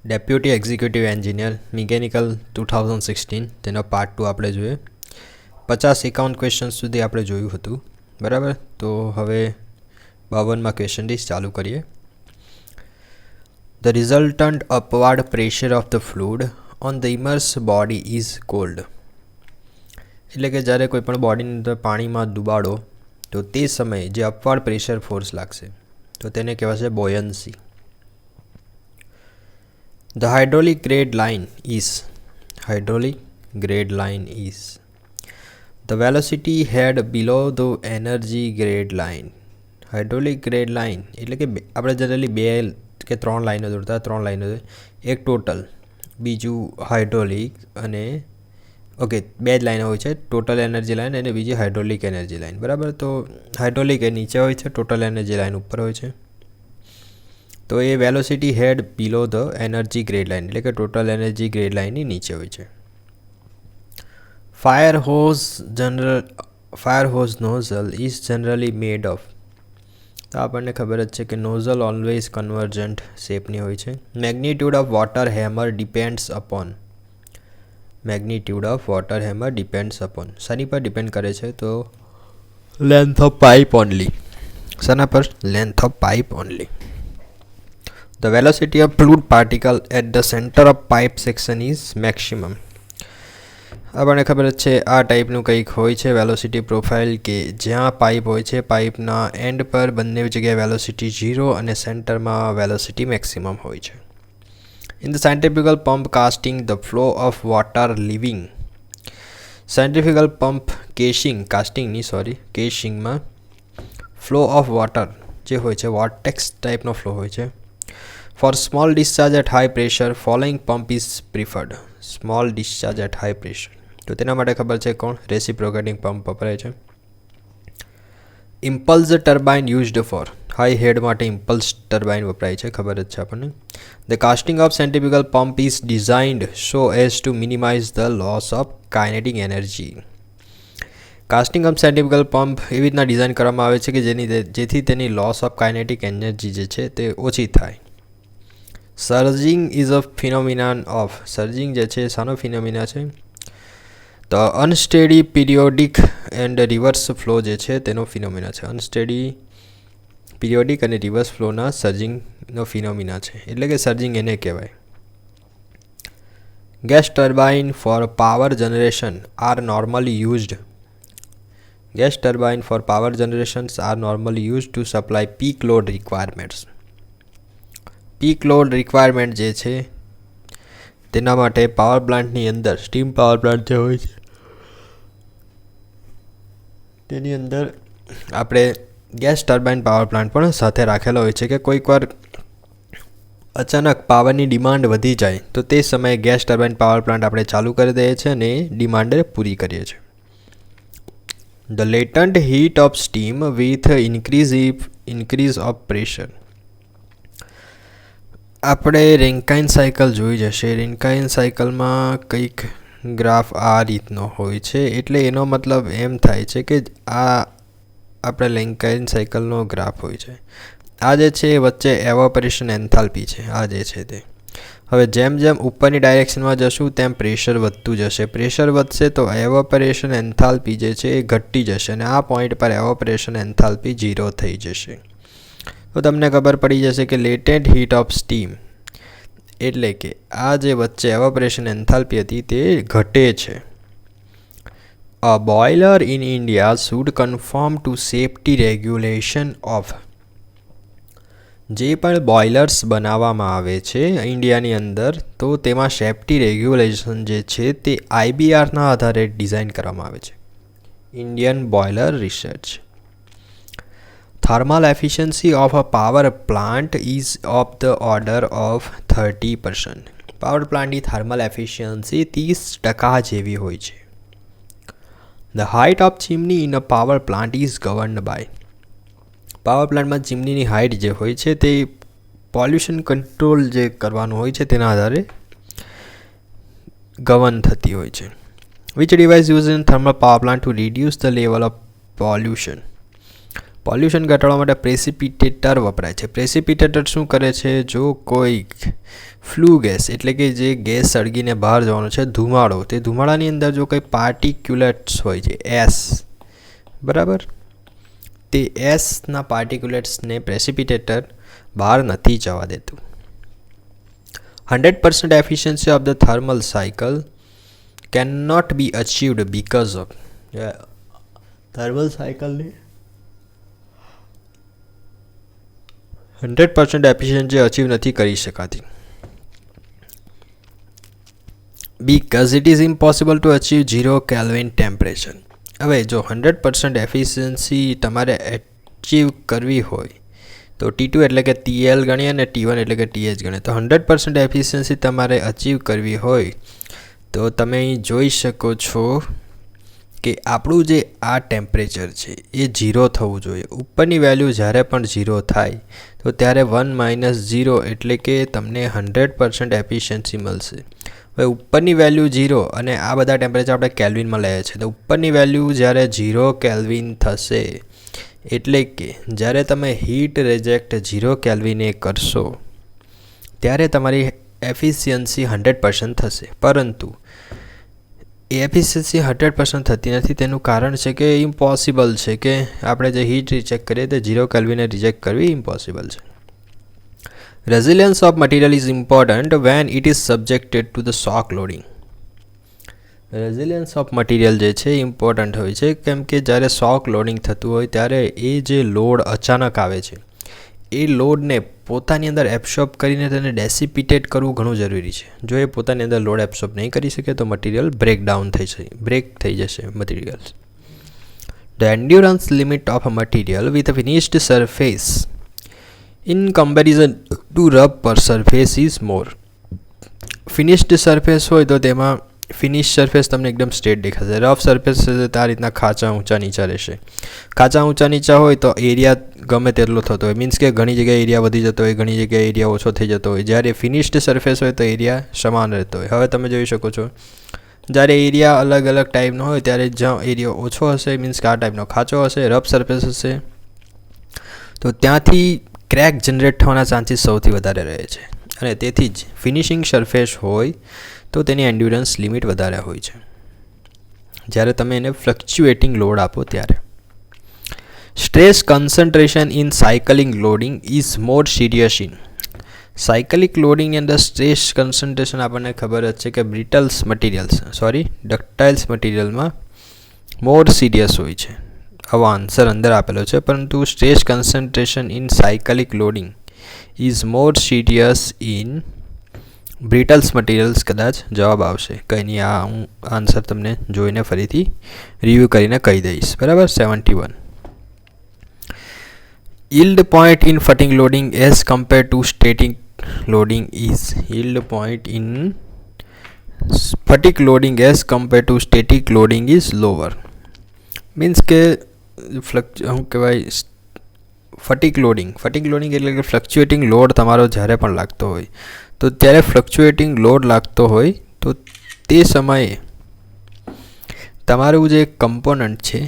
Deputy executive engineer mechanical 2016 તેનો part 2 આપણે જોઈએ. 50-51 ક્વેશ્ચન સુધી આપણે જોયું હતું, બરાબર. તો હવે 52માં ક્વેશ્ચન ડીશ ચાલુ કરીએ. The resultant upward pressure of the fluid on the immerse body is called. એટલે કે જ્યારે કોઈ પણ બોડીની અંદર પાણીમાં ડુબાડો તો તે સમયે જે અપવર્ડ પ્રેશર ફોર્સ લાગશે તો તેને કહેવાશે બોયન્સી. The hydraulic grade line is the velocity head below the energy grade line. Hydraulic grade line એટલે કે આપણે જનરલી 2 કે 3 લાઈનો દોરતા, 3 લાઈનો, એક ટોટલ, બીજું હાઇડ્રોલિક અને ઓકે 2 જ લાઈનો હોય છે, ટોટલ એનર્જી લાઇન અને બીજી હાઇડ્રોલિક એનર્જી લાઇન, બરાબર. તો હાઇડ્રોલિક એ નીચે હોય છે, ટોટલ એનર્જી લાઇન ઉપર હોય છે. તો એ velocity head below the energy grade line એટલે કે ટોટલ એનર્જી ગ્રેડ લાઇનની નીચે હોય છે. Fire hose nozzle is generally made of. તો આપણને ખબર જ છે કે નોઝલ ઓલવેઝ કન્વર્જન્ટ શેપની હોય છે. Magnitude of water hammer depends upon. શાની પર ડિપેન્ડ કરે છે? તો લેન્થ ઓફ પાઇપ ઓનલી. શાના પર? Length of pipe only. The velocity of fluid particle at the center of pipe section is maximum. આપણને ખબર જ છે આ ટાઈપનું કંઈક હોય છે વેલોસિટી પ્રોફાઇલ કે જ્યાં પાઇપ હોય છે, પાઇપના એન્ડ પર બંને જગ્યાએ વેલોસિટી 0 અને સેન્ટરમાં વેલોસિટી મેક્સિમમ હોય છે. In the scientifical pump casting the flow of water living. Scientifical pump કેશિંગમાં ફ્લો ઓફ વોટર જે હોય છે વોર્ટેક્સ ટાઈપનો ફ્લો હોય છે. For small discharge at high pressure, following pump is preferred. Small discharge at high pressure. તો તેના માટે ખબર છે કોણ? રેસિપ્રોકેટિંગ પંપ વપરાય છે. Impulse turbine used for. High head માટે ઇમ્પલ્સ ટર્બાઇન વપરાય છે, ખબર જ છે આપણને. The casting of centrifugal pump is designed so as to minimize the loss of kinetic energy. Casting of centrifugal pump એવી રીતના ડિઝાઇન કરવામાં આવે છે કે જેથી તેની લોસ ઓફ કાઇનેટિક એનર્જી જે છે તે ઓછી થાય. સર્જિંગ ઇઝ અ ફિનોમિનાન ઓફ. સર્જિંગ જે છે શાનો ફિનોમિના છે? તો unsteady periodic and reverse flow જે છે તેનો ફિનોમિના છે. અનસ્ટેડી પીરિયોડિક અને રિવર્સ ફ્લોના સર્જિંગનો ફિનોમિના છે, એટલે કે સર્જિંગ એને કહેવાય. Gas turbine for power generation are normally used. Gas turbine for power generations are normally used to supply peak load requirements. Peak load requirement જે છે તેના માટે પાવર પ્લાન્ટની અંદર, સ્ટીમ પાવર પ્લાન્ટ જે હોય છે તેની અંદર આપણે ગેસ ટર્બાઇન પાવર પ્લાન્ટ પણ સાથે રાખેલો હોય છે કે કોઈક વાર અચાનક પાવરની ડિમાન્ડ વધી જાય તો તે સમયે ગેસ ટર્બાઇન પાવર પ્લાન્ટ આપણે ચાલુ કરી દઈએ છીએ અને ડિમાન્ડ પૂરી કરીએ છીએ. The latent heat of steam with increase of pressure. આપણે રેન્કાઇન સાયકલ જોઈ જશે. રેન્કાઇન સાયકલમાં કંઈક ગ્રાફ આ રીતનો હોય છે, એટલે એનો મતલબ એમ થાય છે કે આ આપણે રેન્કાઇન સાયકલનો ગ્રાફ હોય છે. આ જે છે એ વચ્ચે એવોપરેશન એન્થાલ્પી છે, આ જે છે તે. હવે જેમ જેમ ઉપરની ડાયરેક્શનમાં જશું તેમ પ્રેશર વધતું જશે. પ્રેશર વધશે તો એવોપરેશન એન્થાલ્પી જે છે એ ઘટી જશે અને આ પોઈન્ટ પર એવોપરેશન એન્થાલ્પી 0 થઈ જશે. તો તમને ખબર પડી જશે કે લેટેન્ટ હીટ ઓફ સ્ટીમ એટલે કે આ જે વચ્ચે એવોપરેશન એન્થાલ્પી હતી તે ઘટે છે. A boiler in India should confirm to safety regulation of. જે પણ બોઇલર્સ બનાવવામાં આવે છે ઇન્ડિયાની અંદર તો તેમાં સેફ્ટી રેગ્યુલેશન જે છે તે IBRના આધારે ડિઝાઇન કરવામાં આવે છે. Indian boiler research. Thermal efficiency of a power plant is of the order of 30%. Power પ્લાન્ટની થર્મલ એફિશિયન્સી 30% જેવી હોય છે. The height of chimney in a power plant is governed by. Power પ્લાન્ટમાં ચીમનીની હાઇટ જે હોય છે તે પોલ્યુશન કંટ્રોલ જે કરવાનું હોય છે તેના આધારે ગવર્ન થતી હોય છે. Which device used in thermal power plant to reduce the level of pollution? Pollution ઘટાડવા માટે પ્રેસિપિટેટર વપરાય છે. પ્રેસિપિટેટર શું કરે છે? જો કોઈ ફ્લુ ગેસ એટલે કે જે ગેસ સળગીને બહાર જવાનો છે ધુમાડો, તે ધુમાડાની અંદર જો કંઈ પાર્ટિક્યુલેટ્સ હોય છે એસ, બરાબર, તે એસના પાર્ટિક્યુલેટ્સને પ્રેસિપિટેટર બહાર નથી જવા દેતું. 100% efficiency of the thermal cycle cannot be achieved because of thermal cycle ની 100% efficiency achieve નથી કરી શકાતી because it is impossible to achieve 0 Kelvin temperature. હવે જો 100% efficiency તમારે achieve કરવી હોય તો T2 એટલે કે TL ગણીએ અને T1 એટલે કે TH ગણીએ. તો 100% એફિશિયન્સી તમારે અચીવ કરવી હોય તો તમે અહીં જોઈ શકો છો કે આપણું જે આ ટેમ્પરેચર છે એ 0 થવું જોઈએ. ઉપરની વેલ્યુ જ્યારે પણ 0 થાય તો ત્યારે 1 - 0 એટલે કે તમને 100% એફિશિયન્સી મળશે. હવે ઉપરની વેલ્યુ 0 અને આ બધા ટેમ્પરેચર આપણે કેલ્વિનમાં લઈએ છીએ, તો ઉપરની વેલ્યુ જ્યારે 0 કેલ્વિન થશે એટલે કે જ્યારે તમે હીટ રિજેક્ટ 0 કેલ્વિને કરશો ત્યારે તમારી એફિશિયન્સી 100% થશે. પરંતુ એ એફિશિયન્સી 100% થતી નથી. તેનું કારણ છે કે ઇમ્પોસિબલ છે કે આપણે જે હીટ રિજેક્ટ કરીએ તે 0 કેલ્વિને રિજેક્ટ કરવી ઇમ્પોસિબલ છે. Resilience of material is important when it is subjected to the shock loading. Resilience of material જે છે ઇમ્પોર્ટન્ટ હોય છે કેમ કે જ્યારે શોક લોડિંગ થતું હોય ત્યારે એ જે લોડ અચાનક આવે છે એ લોડને પોતાની અંદર એબ્સોર્બ કરીને તેને ડેસિપિટેટ કરવું ઘણું જરૂરી છે. જો એ પોતાની અંદર લોડ એબ્સોર્બ નહીં કરી શકે તો મટીરિયલ બ્રેક થઈ જશે material. The endurance limit of a material with a finished surface in comparison two rough surface is more. Finished surface હોય તો તેમાં ફિનિશ સરફેસ તમને એકદમ સ્ટ્રેટ દેખાશે. રફ સરફેસ આ રીતના ખાંચા ઊંચા નીચા રહેશે. ખાંચા ઊંચા નીચા હોય તો એરિયા ગમે તેટલો થતો હોય, મીન્સ કે ઘણી જગ્યાએ એરિયા વધી જતો હોય, ઘણી જગ્યાએ એરિયા ઓછો થઈ જતો હોય. જ્યારે ફિનિશ્ડ સરફેસ હોય તો એરિયા સમાન રહેતો હોય. હવે તમે જોઈ શકો છો જ્યારે એરિયા અલગ અલગ ટાઈપનો હોય ત્યારે જ્યાં એરિયા ઓછો હશે મીન્સ કે આ ટાઈપનો ખાંચો હશે, રફ સરફેસ હશે, તો ત્યાંથી ક્રેક જનરેટ થવાના ચાન્સીસ સૌથી વધારે રહે છે. અને તેથી જ ફિનિશિંગ સરફેસ હોય તો તેની એન્ડ્યુરન્સ લિમિટ વધારે હોય છે જ્યારે તમે એને ફ્લક્ચ્યુએટિંગ લોડ આપો ત્યારે. Stress concentration in cycling loading is more serious in. Cyclic લોડિંગની અંદર સ્ટ્રેસ કન્સન્ટ્રેશન આપણને ખબર જ છે કે ડક્ટાઇલ્સ મટીરિયલમાં મોર સિરિયસ હોય છે. આવો આન્સર અંદર આપેલો છે, પરંતુ stress concentration in cyclic loading is more serious in brittles materials કદાચ જવાબ આવશે. કંઈ નહીં, આ હું આન્સર તમને જોઈને ફરીથી રિવ્યૂ કરીને કહી દઈશ. બરાબર. 71. Yield point in fatigue loading as compared to static loading is. Yield point in fatigue loading as compared to static loading is lower. Means કે શું કહેવાય, ફટિક લોડિંગ એટલે કે ફ્લક્ચ્યુએટિંગ લોડ તમારો જ્યારે પણ લાગતો હોય તો ત્યારે ફ્લક્ચ્યુએટિંગ લોડ લાગતો હોય તો તે સમયે તમારું જે કમ્પોનન્ટ છે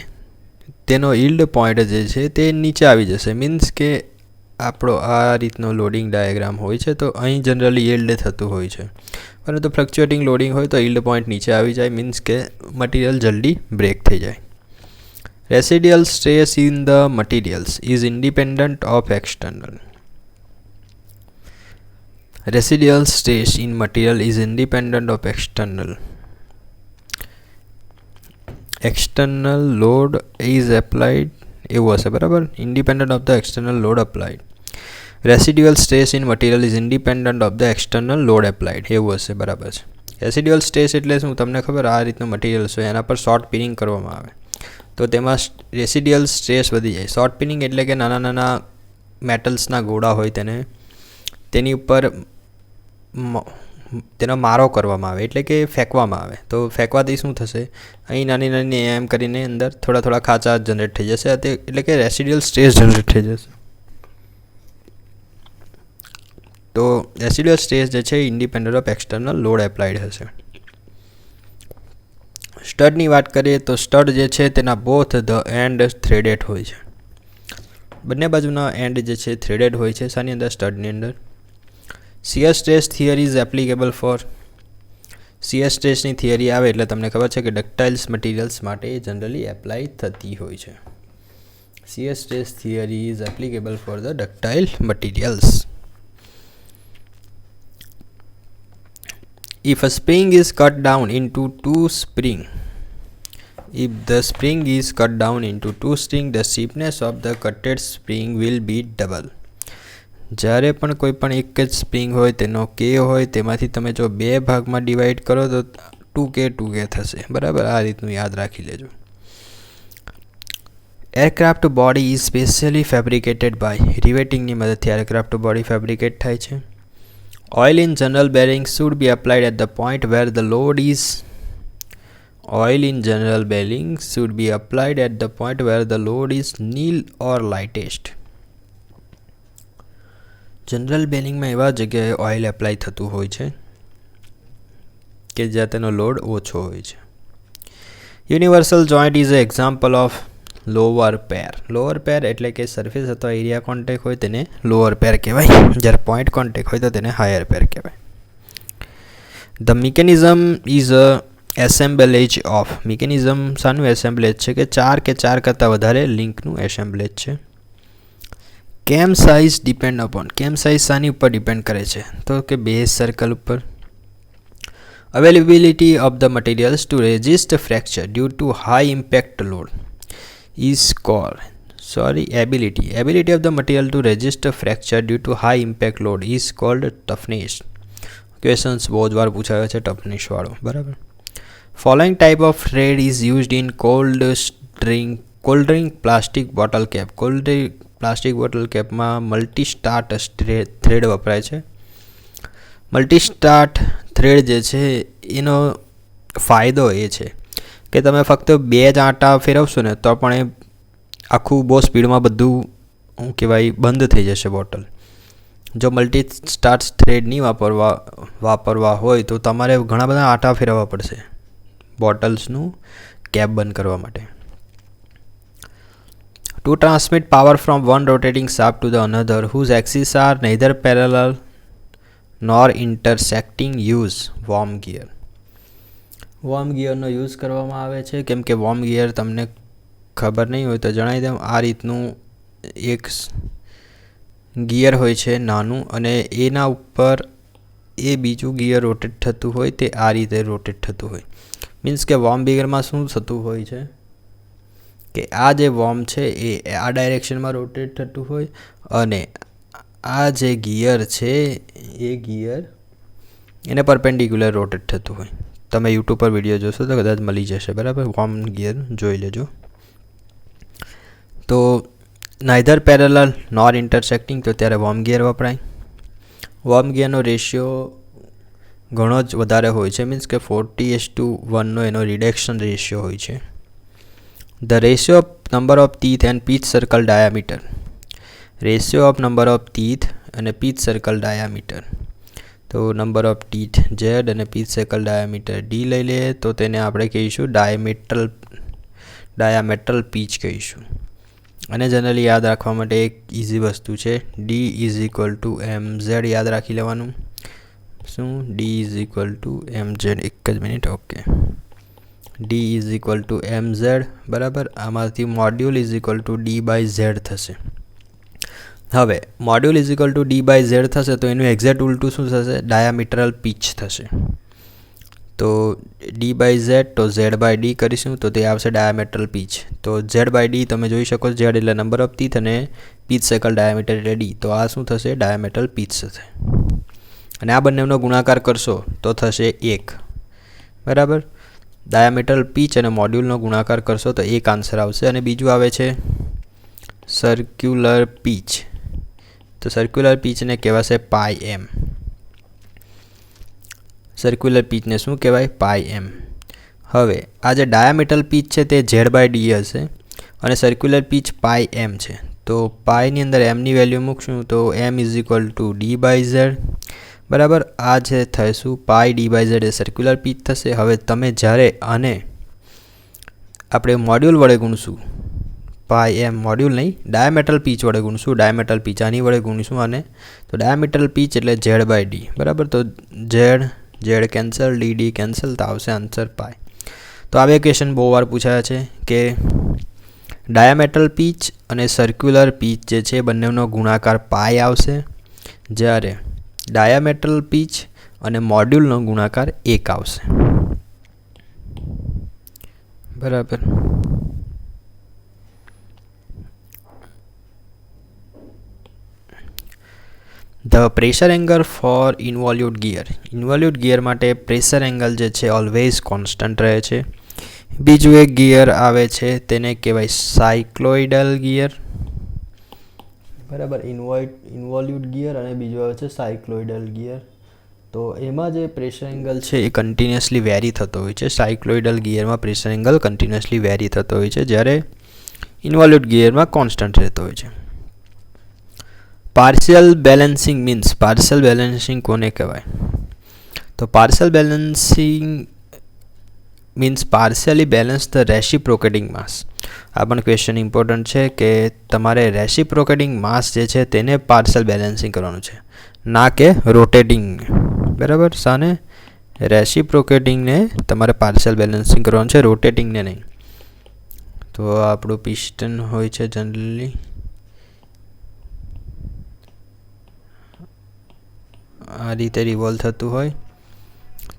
તેનો યીલ્ડ પોઈન્ટ જે છે તે નીચે આવી જશે. મીન્સ કે આપણો આ રીતનો લોડિંગ ડાયાગ્રામ હોય છે તો અહીં જનરલી યીલ્ડ થતું હોય છે, પરંતુ ફ્લક્ચ્યુએટિંગ લોડિંગ હોય તો યીલ્ડ પોઈન્ટ નીચે આવી જાય, મીન્સ કે મટીરિયલ જલ્દી બ્રેક થઈ જાય. Residual stress in the materials is independent of external. Residual stress in material is independent of external. External load is applied. એવું હશે, બરાબર. Independent of the external load applied. Residual stress in material is independent of the external load applied. એવું હશે, બરાબર છે. Residual stress એટલે શું તમને ખબર? આ રીતનું મટીરિયલ છે એના પર શોર્ટ પિનિંગ કરવામાં આવે તો તેમાં રેસિડ્યુઅલ સ્ટ્રેસ વધી જાય. શોર્ટ પિનિંગ એટલે કે નાના નાના મેટલ્સના ગોળા હોય તેની ઉપર તેનો મારો કરવામાં આવે એટલે કે ફેંકવામાં આવે. તો ફેંકવાથી શું થશે? અહીં નાની નાની એમ કરીને અંદર થોડા થોડા ખાંચા જનરેટ થઈ જશે, એટલે કે રેસિડ્યુઅલ સ્ટ્રેસ જનરેટ થઈ જશે. તો રેસિડ્યુઅલ સ્ટ્રેસ જે છે independent of external load applied હશે. સ્ટડની વાત કરીએ તો સ્ટડ જે છે તેના બોથ ધ એન્ડ થ્રેડેડ હોય છે. બંને બાજુના એન્ડ જે છે થ્રેડેડ હોય છે. શાની અંદર? સ્ટડની અંદર. Shear stress theory is applicable for. Shear સ્ટ્રેસની થિયરી આવે એટલે તમને ખબર છે કે ડક્ટાઇલ્સ મટીરિયલ્સ માટે જનરલી એપ્લાય થતી હોય છે. Shear stress theory is applicable for the ductile materials. If a spring is cut down into two spring, if the spring is cut down into two string, the stiffness of the cutted spring will be double. જ્યારે પણ કોઈ પણ એક જ spring હોય તેનો કે હોય તેમાંથી તમે જો બે ભાગમાં ડિવાઈડ કરો તો 2k થશે. બરાબર, આ રીતનું યાદ રાખી લેજો. Aircraft body is specially fabricated by. રિવેટિંગની મદદથી એરક્રાફ્ટ બોડી ફેબ્રિકેટ થાય છે. Oil in general bearings should be applied at the point where the load is. Oil in general bearings should be applied at the point where the load is nil or lightest. General બેરિંગમાં એવા જગ્યાએ oil apply થતું હોય છે કે જ્યાં તેનો load ઓછો હોય છે. Universal joint is a example of lower pair. Lower pair એટલે કે સરફેસ અથવા એરિયા કોન્ટેક હોય તેને લોઅર પેર કહેવાય, જ્યારે પોઈન્ટ કોન્ટેક હોય તો તેને હાયર પેર કહેવાય. The mechanism is a એસેમ્બલેજ of. Mechanism શાનું એસેમ્બલેજ છે? કે ચાર કરતાં વધારે લિંકનું એસેમ્બલેજ છે. કેમ સાઇઝ ડિપેન્ડ અપોન. કેમ સાઇઝ શાની ઉપર ડિપેન્ડ કરે છે? તો કે બેઝ સર્કલ ઉપર. Availability of the materials two resist fracture due to high impact load is called ability of the material to resist a fracture due to high impact load is called toughness. Questions બહુ જ વાર પૂછાયો છે toughness વાળો. બરાબર. Following type of thread is used in cold drink plastic bottle cap. cold drink plastic bottle cap માં multi start thread વપરાય છે. Multi start thread જે છે એનો ફાયદો એ છે કે તમે ફક્ત બે જ આંટા ફેરવશો ને તો પણ એ આખું બહુ સ્પીડમાં બધું શું કહેવાય બંધ થઈ જશે બોટલ. જો મલ્ટી સ્ટાર્ટ થ્રેડ નહીં વાપરવા હોય તો તમારે ઘણા બધા આંટા ફેરવવા પડશે બોટલ્સનું કેપ બંધ કરવા માટે. To transmit power from one rotating shaft to the another whose axis are neither parallel nor intersecting use worm gear. Worm ગિયરનો યુઝ કરવામાં આવે છે. કેમ કે વોર્મ ગિયર તમને ખબર નહીં હોય તો જણાવી દઉં, આ રીતનું એક ગિયર હોય છે નાનું, અને એના ઉપર એ બીજું ગિયર રોટેટ થતું હોય તે આ રીતે રોટેટ થતું હોય. મીન્સ કે વોર્મ ગિયરમાં શું થતું હોય છે કે આ જે વોર્મ છે એ આ ડાયરેક્શનમાં રોટેટ થતું હોય અને આ જે ગિયર છે એ ગિયર એને પરપેન્ડિક્યુલર રોટેટ થતું હોય. તમે યુટ્યુબ પર વિડીયો જોશો તો કદાચ મળી જશે. બરાબર, વોર્મ ગિયર જોઈ લેજો. તો નાઇધર પેરેલલ નોર ઇન્ટરસેક્ટિંગ તો ત્યારે વોર્મ ગિયર વપરાય. વોર્મ ગિયરનો રેશિયો ઘણો જ વધારે હોય છે. મીન્સ કે 40:1 એનો રિડક્શન રેશિયો હોય છે. The ratio of number of teeth and pitch circle diameter. Ratio of number of teeth અને પીચ સર્કલ ડાયામીટર. તો નંબર ઓફ ટીથ ઝેડ અને પીચ સર્કલ ડાયામીટર ડી લઈ લઈએ તો તેને આપણે કહીશું ડાયામેટ્રલ પીચ કહીશું. અને જનરલી યાદ રાખવા માટે એક ઇઝી વસ્તુ છે, D is equal to mz યાદ રાખી લેવાનું. શું? D is equal to mz. એક જ minute. Okay, D is equal to mz. બરાબર, આમાંથી module is equal to d/z થશે. હવે module is equal to d/z થશે તો એનું એક્ઝેક્ટ ઉલટું શું થશે? ડાયામીટરલ પીચ થશે. તો d/z તો z/d કરીશું તો તે આવશે ડાયામેટ્રલ પીચ. તો z/d તમે જોઈ શકો છો, z એટલે નંબર ઓફ ટીથ અને પીચ સર્કલ ડાયામીટર એટલે d. તો આ શું થશે? ડાયામેટ્રલ પીચ થશે. અને આ બંનેનો ગુણાકાર કરશો તો થશે 1. બરાબર, ડાયામેટ્રલ પીચ અને મોડ્યુલનો ગુણાકાર કરશો તો એક આન્સર આવશે. અને બીજું આવે છે સર્ક્યુલર પીચ. તો સર્ક્યુલર પીચને કહેવાશે πm. સર્ક્યુલર પીચને શું કહેવાય? πm. હવે આ જે ડાયામીટલ પીચ છે તે z/d હશે અને સર્ક્યુલર પીચ πm છે. તો પાઈની અંદર એમની વેલ્યુ મૂકશું તો m is equal to d/z. બરાબર, આ જે થઈશું πd/z એ સર્ક્યુલર પીચ થશે. હવે તમે જ્યારે આને આપણે મોડ્યુલ વડે ગુણશું પાઈ એમ મોડ્યુલ નહીં, ડાયામેટલ પીચ વડે ગુણશું. ડાયામેટલ પીચ આની વડે ગુણીશું આને. તો ડાયામેટલ પીચ એટલે Z/D, બરાબર. તો Z કેન્સલ, D કેન્સલ, તો આવશે આન્સર પાઈ. તો આ બે ક્વેશ્ચન બહુ વાર પૂછાયા છે કે ડાયામેટલ પીચ અને સર્ક્યુલર પીચ જે છે બંનેનો ગુણાકાર પાઈ આવશે, જ્યારે ડાયામેટલ પીચ અને મોડ્યુલનો ગુણાકાર 1 આવશે, બરાબર. The pressure angle for involute gear. Involute gear માટે પ્રેશર એંગલ જે છે ઓલવેઝ કોન્સ્ટન્ટ રહે છે. બીજું એક ગિયર આવે છે તેને કહેવાય સાયક્લોઇડલ ગિયર, બરાબર. ઇન્વોલ્યુટ ગિયર અને બીજું આવે છે સાયક્લોઇડલ ગિયર. તો એમાં જે પ્રેશર એંગલ છે એ કન્ટિન્યુઅસલી વેરી થતો હોય છે. સાયક્લોઇડલ ગિયરમાં પ્રેશર એંગલ કન્ટિન્યુઅસલી વેરી થતો હોય છે, જ્યારે ઇન્વોલ્યુટ ગિયરમાં કોન્સ્ટન્ટ રહેતો હોય છે. Partial balancing means, partial balancing કોને કહેવાય? તો partial balancing means partially balance the reciprocating mass. આ પણ ક્વેશ્ચન ઇમ્પોર્ટન્ટ છે કે તમારે રેસિપ્રોકેટિંગ માસ જે છે તેને પાર્શિયલ બેલેન્સિંગ કરવાનું છે, ના કે રોટેટિંગ, બરાબર. સાને રેસિપ્રોકેટિંગને તમારે પાર્શિયલ બેલેન્સિંગ કરવાનું છે, રોટેટિંગને નહીં. તો આપણું પિસ્ટન હોય છે જનરલી આ રીતે રિવોલ્વ થતું હોય.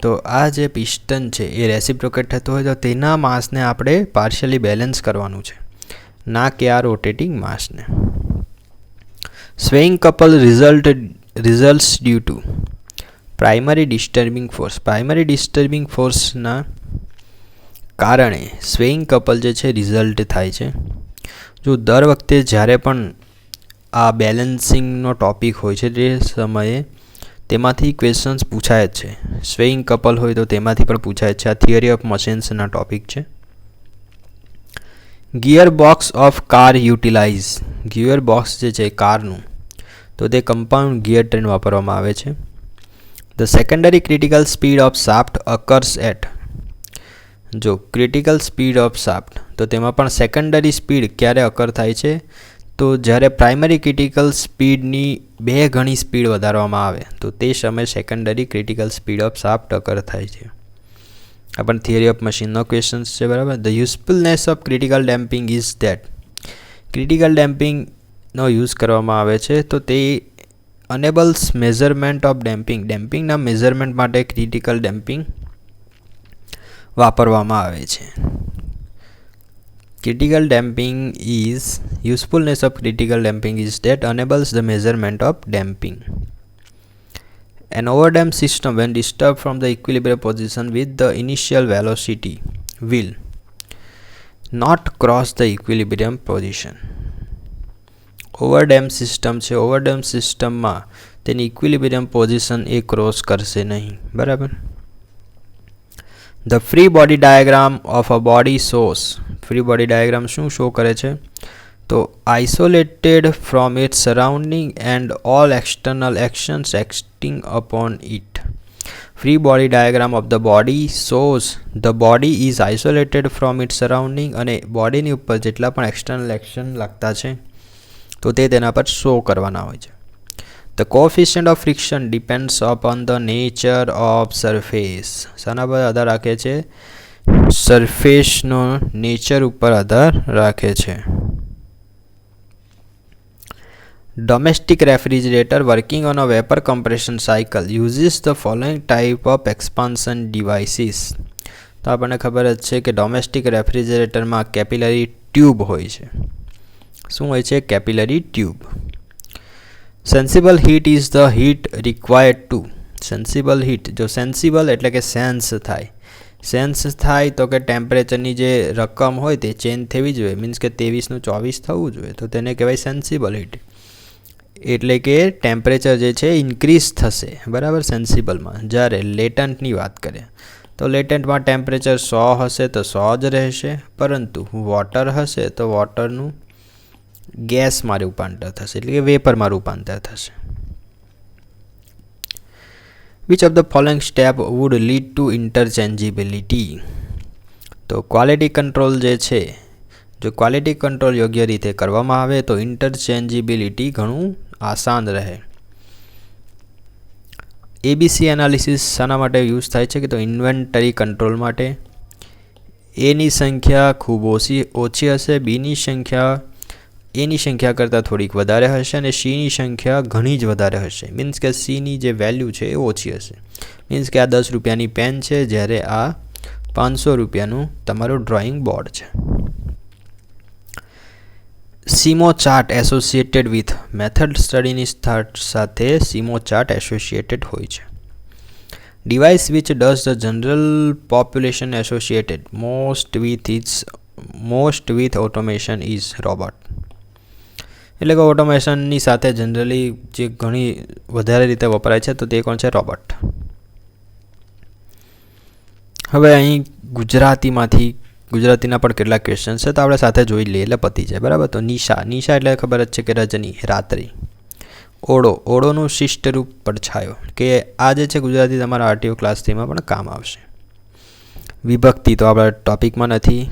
તો આ જે પિસ્ટન છે એ રેસિપ્રોકેટ થતું હોય તો તેના માસને આપણે પાર્શિયલી બેલેન્સ કરવાનું છે, ના કે આ રોટેટિંગ માસને. Swaying couple results due to primary disturbing force. Primary disturbing ફોર્સના કારણે સ્વેઇંગ કપલ જે છે રિઝલ્ટ થાય છે. જો દર વખતે જ્યારે પણ આ બેલેન્સિંગનો ટોપિક હોય છે તે સમયે તેમાંથી ક્વેશ્ચન્સ પૂછાય જ છે. સ્વેઇંગ કપલ હોય તો તેમાંથી પણ પૂછાય છે. આ થિયરી ઓફ મશીન્સના ટોપિક છે. Gear box of car utilise. Gear box જે છે કારનું, તો તે કમ્પાઉન્ડ ગિયર ટ્રેન વાપરવામાં આવે છે. The secondary critical speed of shaft occurs at. જો ક્રિટિકલ સ્પીડ ઓફ શાફ્ટ, તો તેમાં પણ સેકન્ડરી સ્પીડ ક્યારે અકર થાય છે? તો જ્યારે પ્રાઇમરી ક્રિટિકલ સ્પીડની 2 ગણી સ્પીડ વધારવામાં આવે તો તે સમયે secondary critical speed of shaft અકર થાય છે. આ પણ થિયરી ઓફ મશીનનો ક્વેશ્ચન્સ છે, બરાબર. The usefulness of critical damping is that. Critical ડેમ્પિંગનો યુઝ કરવામાં આવે છે તો તે અનેબલ્સ મેઝરમેન્ટ ઓફ ડેમ્પિંગ. ડેમ્પિંગના મેઝરમેન્ટ માટે ક્રિટિકલ ડેમ્પિંગ વાપરવામાં આવે છે. Critical damping is usefulness of critical damping is that enables the measurement of damping. An overdamped system when disturbed from the equilibrium position with the initial velocity will not cross the equilibrium position. Overdamp system છે, overdamp સિસ્ટમમાં તેની equilibrium position એ cross કરશે નહીં, બરાબર. The free body diagram of a body shows. Free body diagram શું show કરે છે? તો isolated from its surrounding and all external actions acting upon it. Free body diagram of the body shows the body is isolated from its surrounding. અને બોડીની ઉપર જેટલા પણ external action લાગતા છે તો તે તેના પર શો કરવાના હોય છે. The coefficient of friction depends upon the nature of surface. શાના પર આધાર રાખે છે? સરફેસનો નેચર ઉપર આધાર રાખે છે. Domestic refrigerator working on a vapour compression cycle uses the following type of expansion devices. તો આપણને ખબર જ છે કે ડોમેસ્ટિક રેફ્રિજરેટરમાં કેપિલરી ટ્યુબ હોય છે. શું હોય છે? Capillary tube. Sensible heat is the heat required to. Sensible heat, જો સેન્સિબલ એટલે કે સેન્સ થાય. સેન્સ થાય તો કે ટેમ્પરેચરની જે રકમ હોય તે ચેન્જ થવી જોઈએ, મીન્સ કે 23નું 24 થવું જોઈએ, તો તેને કહેવાય સેન્સિબલ હીટ. એટલે કે ટેમ્પરેચર જે છે ઇન્ક્રીઝ થશે, બરાબર, સેન્સિબલમાં. જ્યારે લેટન્ટની વાત કરીએ તો લેટન્ટમાં ટેમ્પરેચર 100 હશે તો 100 જ રહેશે, પરંતુ વોટર હશે તો વોટરનું ગેસમાં રૂપાંતર થશે, એટલે કે વેપરમાં રૂપાંતર થશે. Which of the following step would lead to interchangeability? તો ક્વોલિટી કંટ્રોલ જે છે જો ક્વોલિટી કંટ્રોલ યોગ્ય રીતે કરવામાં આવે તો ઇન્ટરચેન્જિબિલિટી ઘણું આસાન રહે. ABC એનાલિસિસ શાના માટે યુઝ થાય છે કે તો ઇન્વેન્ટરી કંટ્રોલ માટે. એની સંખ્યા ખૂબ ઓછી હશે, બીની સંખ્યા એની સંખ્યા કરતાં થોડીક વધારે હશે અને સીની સંખ્યા ઘણી જ વધારે હશે. મીન્સ કે સીની જે વેલ્યુ છે એ ઓછી હશે. મીન્સ કે આ 10 રૂપિયાની પેન છે જ્યારે આ 500 રૂપિયાનું તમારું ડ્રોઈંગ બોર્ડ છે. સીમો ચાર્ટ એસોસિએટેડ વિથ મેથડ સ્ટડીની સાથે સીમો ચાર્ટ એસોસિએટેડ હોય છે. Device which does the general population associated most with automation is robot. એટલે કે ઓટોમેશનની સાથે જનરલી જે ઘણી વધારે રીતે વપરાય છે તો તે કોણ છે? રોબોટ. હવે અહીં ગુજરાતીના પણ કેટલાક ક્વેશ્ચન છે તો આપણે સાથે જોઈ લઈએ એટલે પતી જાય. બરાબર. તો નિશા એટલે ખબર જ છે કે રજની, રાત્રિ. ઓળોનું શિષ્ટ રૂપ પડછાયો, કે આ જે છે ગુજરાતી તમારા આરટીઓ ક્લાસ 3માં પણ કામ આવશે. વિભક્તિ તો આપણા ટોપિકમાં નથી.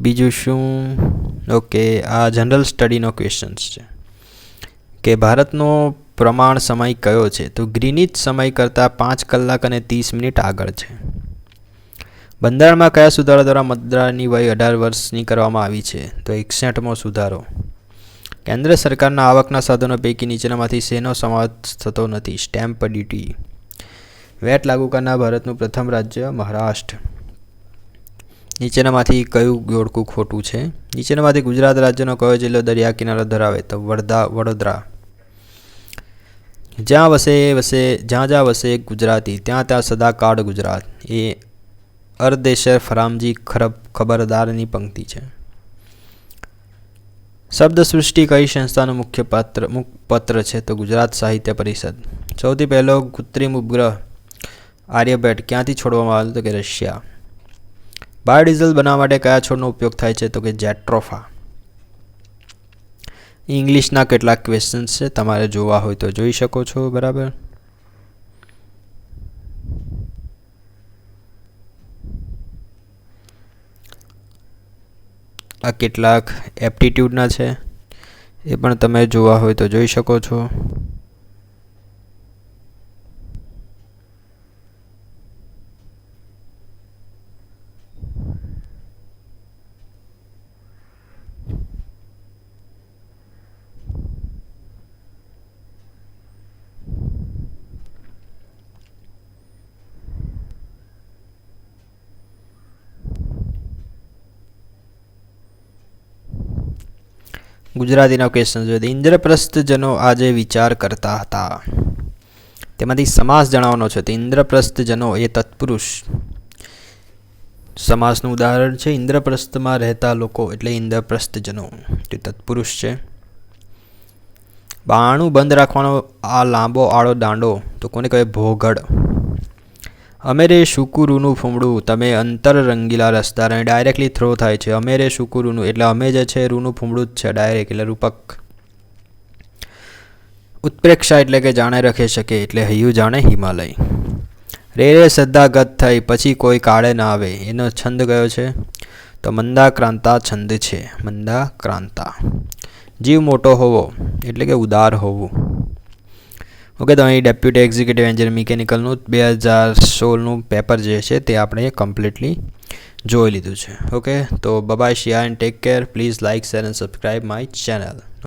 બીજું શું? ઓકે, આ જનરલ સ્ટડીનો ક્વેશ્ચન્સ છે કે ભારતનો પ્રમાણ સમય કયો છે? તો ગ્રીનિચ સમય કરતાં 5 કલાક અને 30 મિનિટ આગળ છે. બંધારણમાં કયા સુધારા દ્વારા મતદારની વય 18 વર્ષની કરવામાં આવી છે? તો 61મો સુધારો. કેન્દ્ર સરકારના આવકના સાધનો પૈકી નીચેનામાંથી શેનો સમાવેશ થતો નથી? Stamp duty. વેટ લાગુ કરનાર ભારતનું પ્રથમ રાજ્ય મહારાષ્ટ્ર. નીચેનામાંથી કયું જોડકું ખોટું છે? નીચેનામાંથી ગુજરાત રાજ્યનો કયો જિલ્લો દરિયા કિનારો ધરાવે? તો વડોદરા. જ્યાં વસે ગુજરાતી ત્યાં સદાકાળ ગુજરાત. એ અર્દેશર ફરામજી ખબરદારની પંક્તિ છે. શબ્દ સૃષ્ટિ કઈ સંસ્થાનું મુખ્ય પત્ર છે? તો ગુજરાત સાહિત્ય પરિષદ. સૌથી પહેલો કૃત્રિમ ઉપગ્રહ આર્યભટ્ટ ક્યાંથી છોડવામાં આવ્યો? તો કે રશિયા. બાયોડીઝલ બનાવવા માટે કયા છોડનો ઉપયોગ થાય છે? તો કે જેટ્રોફા. ઇંગ્લિશના કેટલાક ક્વેશ્ચન્સ છે, તમારે જોવા હોય તો જોઈ શકો છો. બરાબર. આ કેટલાક એપ્ટિટ્યૂડના છે, એ પણ તમે જોવા હોય તો જોઈ શકો છો. ગુજરાતીના ક્વેશ્ચન જોઈએ. ઇન્દ્રપ્રસ્થજનો આજે વિચાર કરતા હતા. તેમાંથી સમાસ જણાવવાનો છે. તો ઇન્દ્રપ્રસ્થજનો એ તત્પુરુષ સમાસનું ઉદાહરણ છે. ઇન્દ્રપ્રસ્થમાં રહેતા લોકો એટલે ઇન્દ્રપ્રસ્થજનો, તે તત્પુરુષ છે. બાણું બંધ રાખવાનો આ લાંબો આડો દાંડો તો કોને કહેવાય? ભોગડ. અમેરે શુકુરુનું ફૂમડું તમે અંતર રંગીલા રસદાર. અને ડાયરેક્ટલી થ્રો થાય છે. અમેરે શુકુરુનું એટલે અમે જે છે રૂનું ફૂમડું જ છે ડાયરેક્ટ, એટલે રૂપક. ઉત્પ્રેક્ષા એટલે કે જાણે રખી શકે, એટલે હૈયું જાણે હિમાલય. રે સદ્દાગત થઈ પછી કોઈ કાળે ના આવે, એનો છંદ કયો છે? તો મંદાક્રાંતા છંદ છે. મંદાક્રાંતા. જીવ મોટો હોવો એટલે કે ઉદાર હોવું. ઓકે, તો અહીં ડેપ્યુટી એક્ઝિક્યુટિવ એન્જિનિયર મિકેનિકલનું 2016નું પેપર જે છે તે આપણે કમ્પ્લીટલી જોઈ લીધું છે. ઓકે, તો bye, share and take care. Please like, share and subscribe my channel.